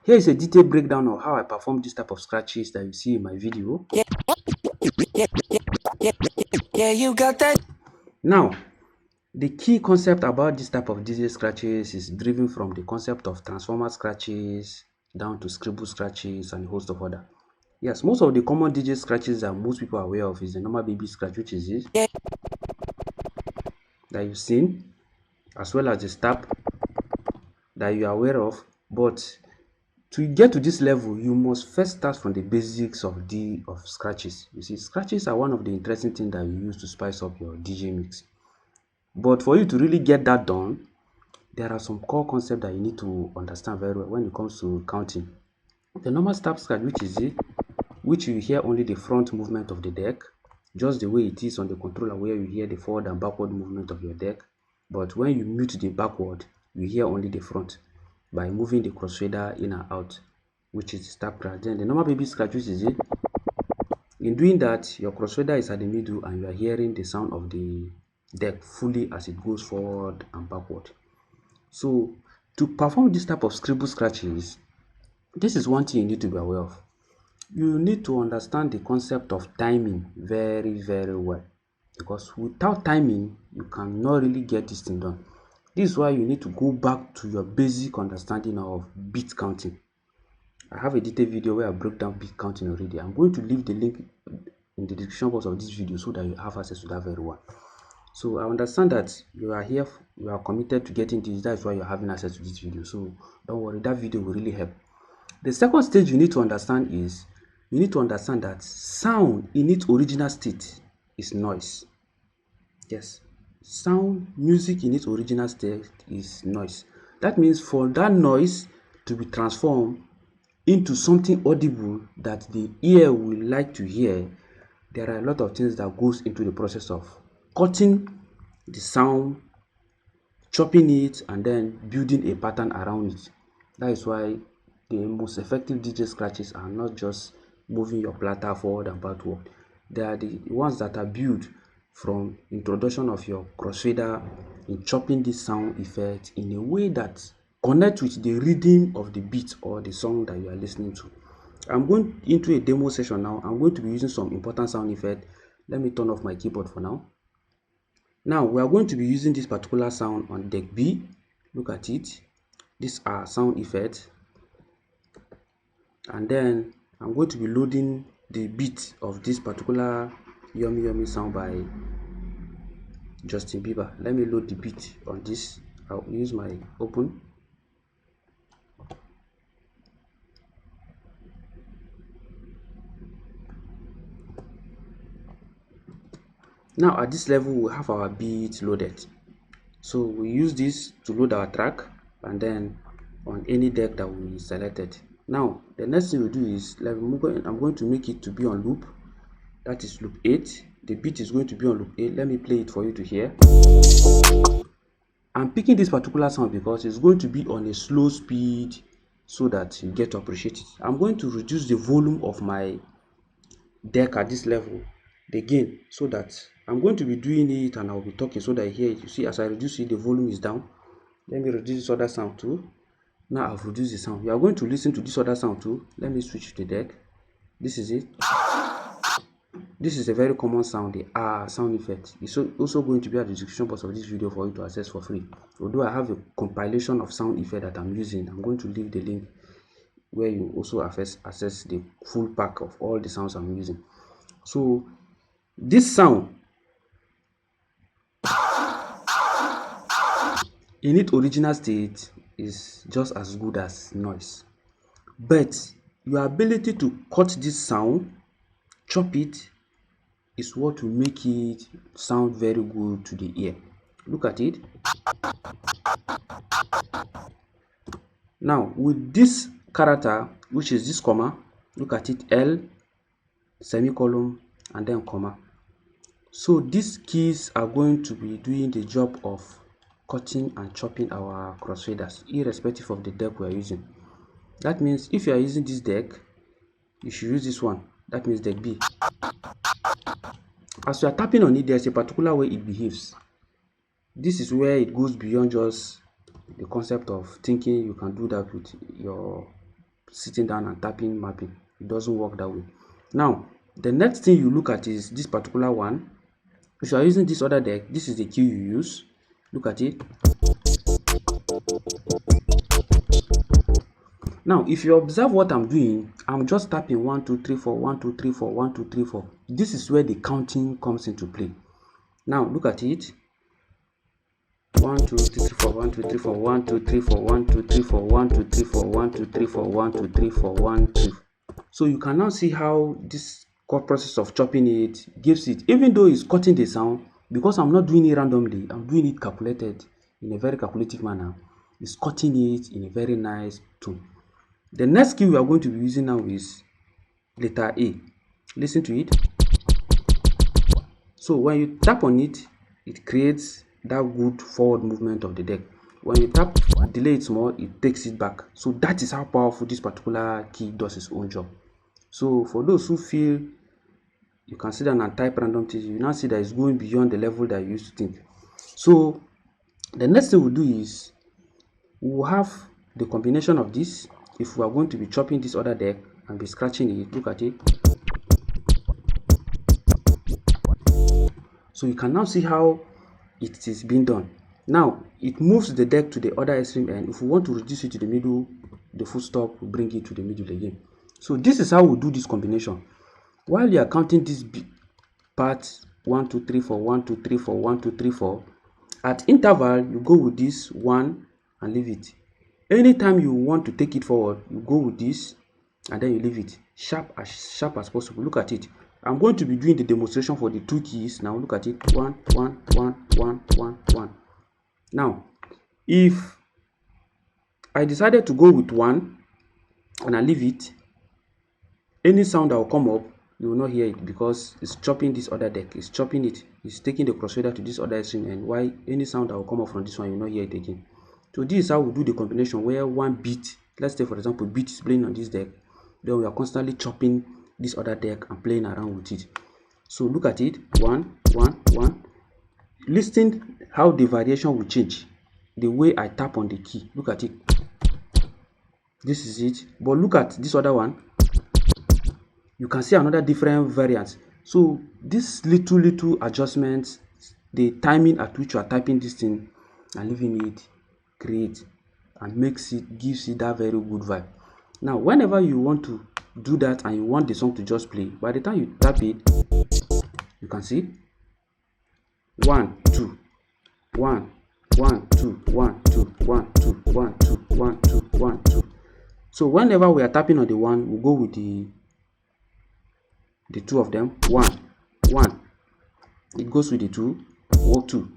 Here is a detailed breakdown of how I perform this type of scratches that you see in my video. Yeah, you got that. Now, the key concept about this type of DJ scratches is driven from the concept of transformer scratches down to scribble scratches and a host of other. Yes, most of the common DJ scratches that most people are aware of is the normal baby scratch, which is this that you've seen, as well as the stub that you are aware of. But to get to this level, you must first start from the basics of scratches. You see, scratches are one of the interesting things that you use to spice up your DJ mix. But for you to really get that done, there are some core concepts that you need to understand very well when it comes to counting. The normal stub scratch, which is it, which you hear only the front movement of the deck, just the way it is on the controller where you hear the forward and backward movement of your deck. But when you mute the backward, you hear only the front by moving the crossfader in and out, which is the stub scratch. Then the normal baby scratch, which is it. In doing that, your crossfader is at the middle and you are hearing the sound of the deck fully as it goes forward and backward. So to perform this type of scribble scratches, this is one thing you need to be aware of. You need to understand the concept of timing very, very well, because without timing, you cannot really get this thing done. This is why you need to go back to your basic understanding of beat counting. I have a detailed video where I broke down beat counting already. I'm going to leave the link in the description box of this video so that you have access to that very well. So I understand that you are here, you are committed to getting this. That's why you're having access to this video. So don't worry, that video will really help. The second stage you need to understand is you need to understand that sound in its original state is noise. Yes, sound, music in its original state is noise. That means for that noise to be transformed into something audible that the ear will like to hear, there are a lot of things that goes into the process of cutting the sound, chopping it, and then building a pattern around it. That is why the most effective DJ scratches are not just moving your platter forward and backward. They are the ones that are built from introduction of your crossfader in chopping this sound effect in a way that connect with the rhythm of the beat or the song that you are listening to. I'm going into a demo session now. I'm going to be using some important sound effect. Let me turn off my keyboard for now. Now we are going to be using this particular sound on deck B. Look at it. These are sound effects. And then I'm going to be loading the beat of this particular Yummy Yummy sound by Justin Bieber. Let me load the beat on this. I'll use my open. Now at this level we have our beat loaded. So we use this to load our track and then on any deck that we selected. Now the next thing we do is I'm going to make it to be on loop. That is loop 8. The beat is going to be on loop 8. Let me play it for you to hear. I'm picking this particular sound because it's going to be on a slow speed so that you get to appreciate it. I'm going to reduce the volume of my deck at this level, the gain, so that I'm going to be doing it and I'll be talking so that you hear it. You see, as I reduce it, the volume is down. Let me reduce this other sound too. Now I've reduced the sound. You are going to listen to this other sound too. Let me switch to the deck. This is it. This is a very common sound, the sound effect. It's also going to be at the description box of this video for you to access for free. Although I have a compilation of sound effect that I'm using, I'm going to leave the link where you also access the full pack of all the sounds I'm using. So this sound in its original state is just as good as noise, but your ability to cut this sound, chop it, is what will make it sound very good to the ear. Look at it. Now with this character, which is this comma, look at it, L, semicolon, and then comma. So these keys are going to be doing the job of cutting and chopping our crossfaders irrespective of the deck we are using. That means if you are using this deck, you should use this one. That means deck B. As you are tapping on it, there's a particular way it behaves. This is where it goes beyond just the concept of thinking you can do that with your sitting down and tapping mapping. It doesn't work that way. Now, the next thing you look at is this particular one. If you are using this other deck, this is the key you use. Look at it. Now, if you observe what I'm doing, I'm just tapping 1, 2, 3, 4, 1, 2, 3, 4, 1, 2, 3, 4. This is where the counting comes into play. Now, look at it. 1, 2, 3, 4, 1, 2, 3, 4, 1, 2, 3, 4, 1, 2, 3, 4, 1, 2, 3, 4, 1, 2, 3, 4, 1, 2, 3, 4, 1, 2. So you can now see how this process of chopping it gives it, even though it's cutting the sound, because I'm not doing it randomly, I'm doing it calculated in a very calculative manner. It's cutting it in a very nice tone. The next key we are going to be using now is letter A. Listen to it. So when you tap on it, it creates that good forward movement of the deck. When you tap delay it small, it takes it back. So that is how powerful this particular key does its own job. So for those who feel you can sit down and type random things, you now see that it's going beyond the level that you used to think. So the next thing we'll do is we'll have the combination of this. If we are going to be chopping this other deck and be scratching it, look at it. So you can now see how it is being done. Now it moves the deck to the other extreme end. If we want to reduce it to the middle, the full stop will bring it to the middle again. So this is how we do this combination. While you are counting this part 1, 2, 3, 4, 1, 2, 3, 4, 1, 2, 3, 4, at interval you go with this 1 and leave it. Anytime you want to take it forward, you go with this and then you leave it sharp as possible. Look at it. I'm going to be doing the demonstration for the two keys. Now look at it. 1, 1, 1, 1, 1, 1. Now, if I decided to go with 1 and I leave it, any sound that will come up, you will not hear it because it's chopping this other deck. It's chopping it. It's taking the crossfader to this other extreme, and why any sound that will come up from this one, you will not hear it again. So this is how we do the combination where one beat, let's say for example, beat is playing on this deck, then we are constantly chopping this other deck and playing around with it. So look at it. 1, 1, 1. Listen how the variation will change the way I tap on the key. Look at it. This is it. But look at this other one. You can see another different variant. So this little adjustments, the timing at which you are typing this thing and leaving it, create and gives it that very good vibe. Now whenever you want to do that and you want the song to just play, by the time you tap it, you can see 1, 2, 1, 1, 2, 1, 2, 1, 2, 1, 2, 1, 2, 1, 2. So whenever we are tapping on the 1, we'll go with the two of them. 1, 1. It goes with the 2, or 2.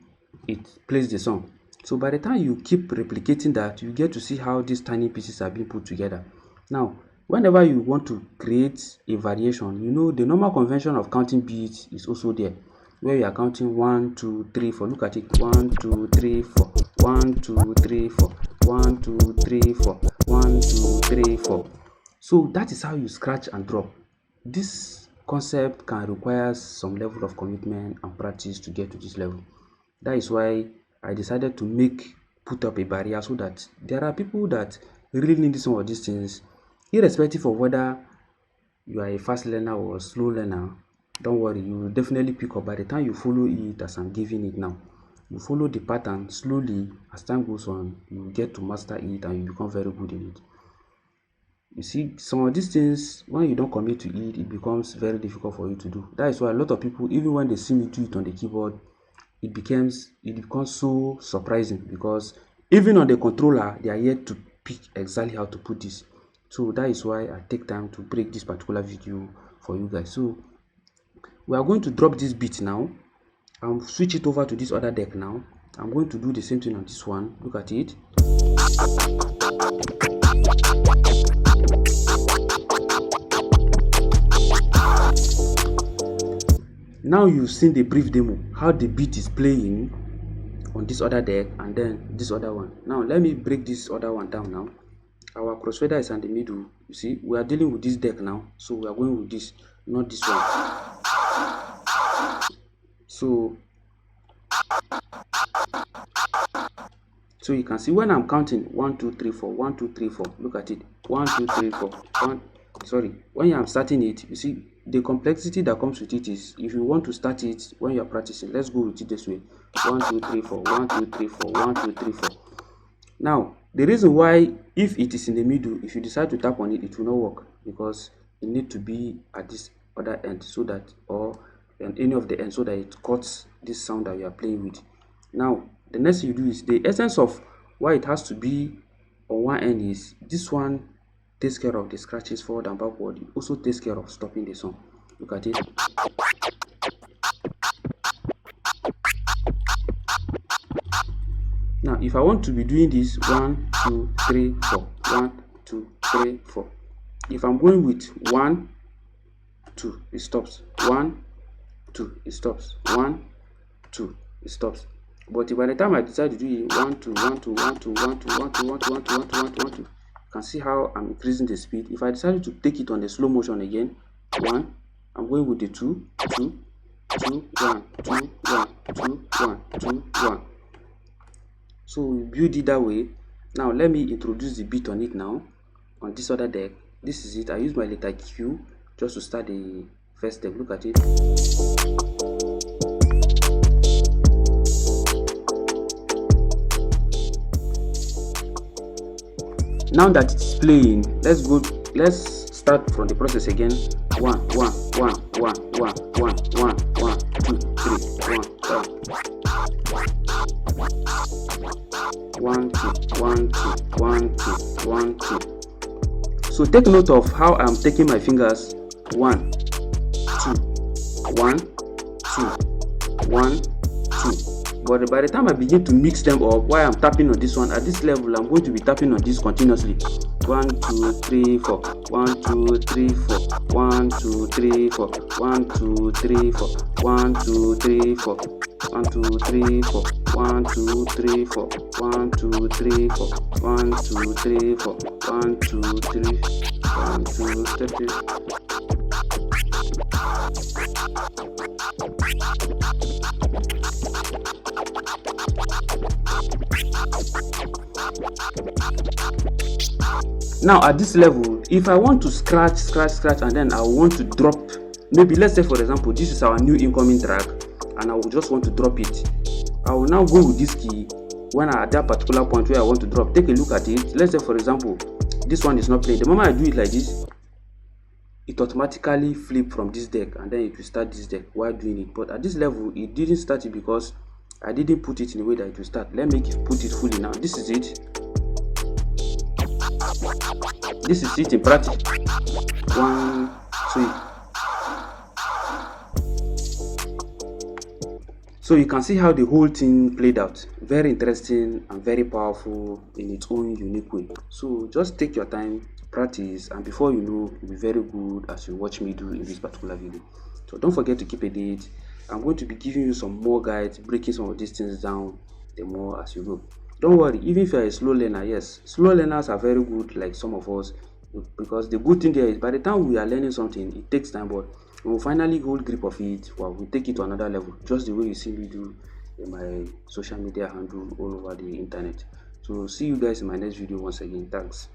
It plays the song. So by the time you keep replicating that, you get to see how these tiny pieces are being put together. Now, whenever you want to create a variation, you know the normal convention of counting beats is also there, where you are counting 1, 2, 3, 4. Look at it. 1, 2, 3, 4. 1, 2, 3, 4. 1, 2, 3, 4. 1, 2, 3, 4. So that is how you scratch and drop. This concept can require some level of commitment and practice to get to this level. That is why I decided to put up a barrier so that there are people that really need some of these things, irrespective of whether you are a fast learner or a slow learner. Don't worry, you will definitely pick up by the time you follow it as I'm giving it now. You follow the pattern slowly. As time goes on, you get to master it and you become very good in it. You see, some of these things, when you don't commit to it, it becomes very difficult for you to do. That is why a lot of people, even when they see me do it on the keyboard, it becomes so surprising, because even on the controller, they are yet to pick exactly how to put this. So that is why I take time to break this particular video for you guys. So we are going to drop this beat now and switch it over to this other deck now. I'm going to do the same thing on this one. Look at it. Now you've seen the brief demo, how the beat is playing on this other deck and then this other one. Now let me break this other one down now. Our crossfader is in the middle. You see, we are dealing with this deck now, so we are going with this, not this one. So So you can see when I'm counting 1 2 3 4 1 2 3 4, look at it, 1 2 3 4 1. Sorry, when I'm starting it, you see the complexity that comes with it is, if you want to start it when you're practicing, let's go with it this way: 1 2 3 4 1 2 3 4 1 2 3 4. Now the reason why, if it is in the middle, if you decide to tap on it, it will not work, because it need to be at this other end, so that, or any of the end, so that it cuts this sound that you are playing with. Now the next thing you do is, the essence of why it has to be on one end is, this one takes care of the scratches forward and backward. It also takes care of stopping the song. Look at it. Now if I want to be doing this 1 2 3 4 1 2 3 4, if I'm going with 1 2, it stops, 1 2, it stops, 1 2, it stops. But by the time I decide to do it 1 2 1 2 1 2 1 2 1 2 1 2 1 2 1 2 1 2 1 2, you can see how I'm increasing the speed. If I decided to take it on the slow motion again, 1, I'm going with the 2 2 2 1 2 1 2 1 2 1. So we build it that way. Now let me introduce the beat on it now, on this other deck. This is it. I use my letter Q just to start the first step. Look at it. Now that it's playing, let's start from the process again. 1 1 1 1 1 1 1 1 2 3 1 2 1 2 1 2 1 2. So take note of how I'm taking my fingers. 1 2 1 2 1 2. But by the time I begin to mix them up, while I'm tapping on this one, at this level I'm going to be tapping on this continuously. 1 2 3 4 1 2 3 4 1 2 3 4 1 2 3 4 1 2 3 4 1 2 3 4 1 2 3 4 1 2 3 4 1 2 3 4 1 2 3 1 2 3. Now at this level, if I want to scratch and then I want to drop, maybe let's say for example this is our new incoming track and I will just want to drop it, I will now go with this key when I at that particular point where I want to drop. Take a look at it. Let's say for example this one is not playing. The moment I do it like this, it automatically flip from this deck and then it will start this deck while doing it. But at this level it didn't start it because I didn't put it in a way that it will start. Let me put it fully now. This is it. This is it in practice. 1 2. So you can see how the whole thing played out. Very interesting and very powerful in its own unique way. So just take your time, practice, and before you know, you'll be very good as you watch me do in this particular video. So don't forget to keep a date. I'm going to be giving you some more guides, breaking some of these things down the more as you go. Don't worry, even if you're a slow learner, yes, slow learners are very good like some of us, because the good thing there is by the time we are learning something, it takes time, but we will finally hold grip of it. Well, we take it to another level, just the way you see me do in my social media handle all over the internet. So see you guys in my next video once again. Thanks.